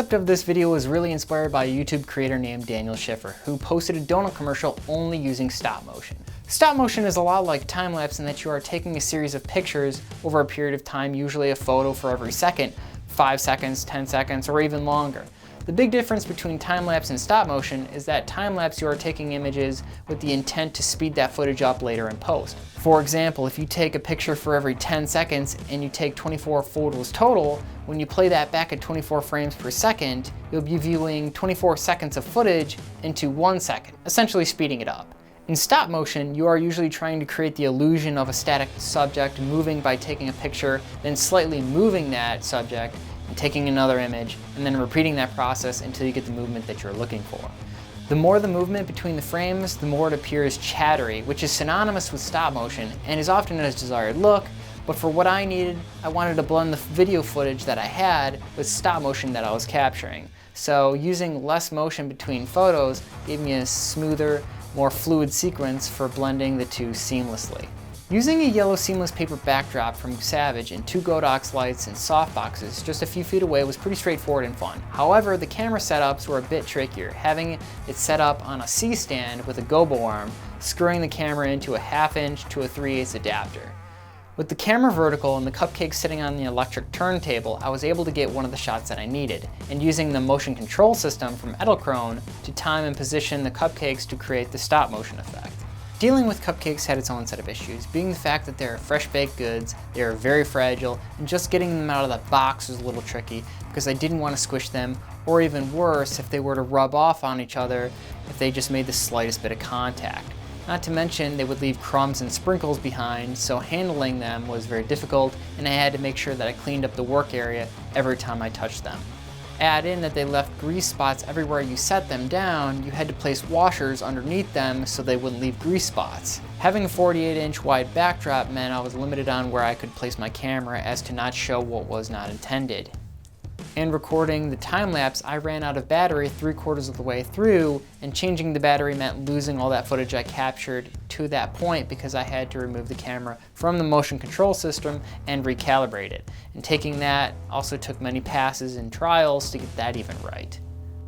concept of this video was really inspired by a YouTube creator named Daniel Schiffer, who posted a donut commercial only using stop motion. Stop motion is a lot like time-lapse in that you are taking a series of pictures over a period of time, usually a photo for every second, 5 seconds, 10 seconds, or even longer. The big difference between time-lapse and stop motion is that time-lapse you are taking images with the intent to speed that footage up later in post. For example, if you take a picture for every 10 seconds and you take 24 photos total, when you play that back at 24 frames per second, you'll be viewing 24 seconds of footage into 1 second, essentially speeding it up. In stop motion, you are usually trying to create the illusion of a static subject moving by taking a picture, then slightly moving that subject, and taking another image, and then repeating that process until you get the movement that you're looking for. The more the movement between the frames, the more it appears chattery, which is synonymous with stop motion and is often a desired look, but for what I needed, I wanted to blend the video footage that I had with stop motion that I was capturing. So using less motion between photos gave me a smoother, more fluid sequence for blending the two seamlessly. Using a yellow seamless paper backdrop from Savage and 2 Godox lights and softboxes just a few feet away was pretty straightforward and fun. However, the camera setups were a bit trickier, having it set up on a C-stand with a gobo arm, screwing the camera into a 1/2 inch to a 3/8 adapter. With the camera vertical and the Cupcake sitting on the electric turntable, I was able to get one of the shots that I needed, and using the motion control system from Edelkrone to time and position the Cupcakes to create the stop motion effect. Dealing with Cupcakes had its own set of issues, being the fact that they're fresh baked goods, they are very fragile, and just getting them out of the box was a little tricky because I didn't want to squish them, or even worse, if they were to rub off on each other if they just made the slightest bit of contact. Not to mention they would leave crumbs and sprinkles behind, so handling them was very difficult, and I had to make sure that I cleaned up the work area every time I touched them. Add in that they left grease spots everywhere you set them down, you had to place washers underneath them so they wouldn't leave grease spots. Having a 48-inch wide backdrop meant I was limited on where I could place my camera as to not show what was not intended. And recording the time-lapse, I ran out of battery 3/4 of the way through, and changing the battery meant losing all that footage I captured to that point because I had to remove the camera from the motion control system and recalibrate it. And taking that also took many passes and trials to get that even right.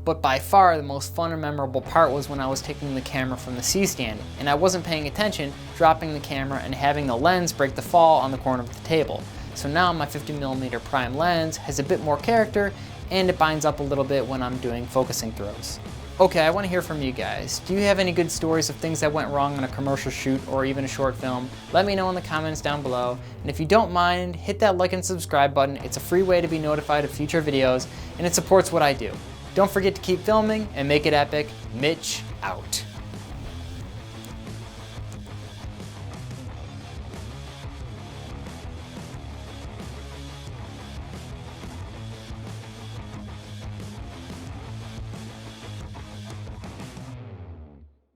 But by far the most fun and memorable part was when I was taking the camera from the C-stand and I wasn't paying attention, dropping the camera and having the lens break the fall on the corner of the table. So now my 50mm prime lens has a bit more character and it binds up a little bit when I'm doing focusing throws. Okay, I want to hear from you guys. Do you have any good stories of things that went wrong on a commercial shoot or even a short film? Let me know in the comments down below. And if you don't mind, hit that like and subscribe button. It's a free way to be notified of future videos and it supports what I do. Don't forget to keep filming and make it epic. Mitch out.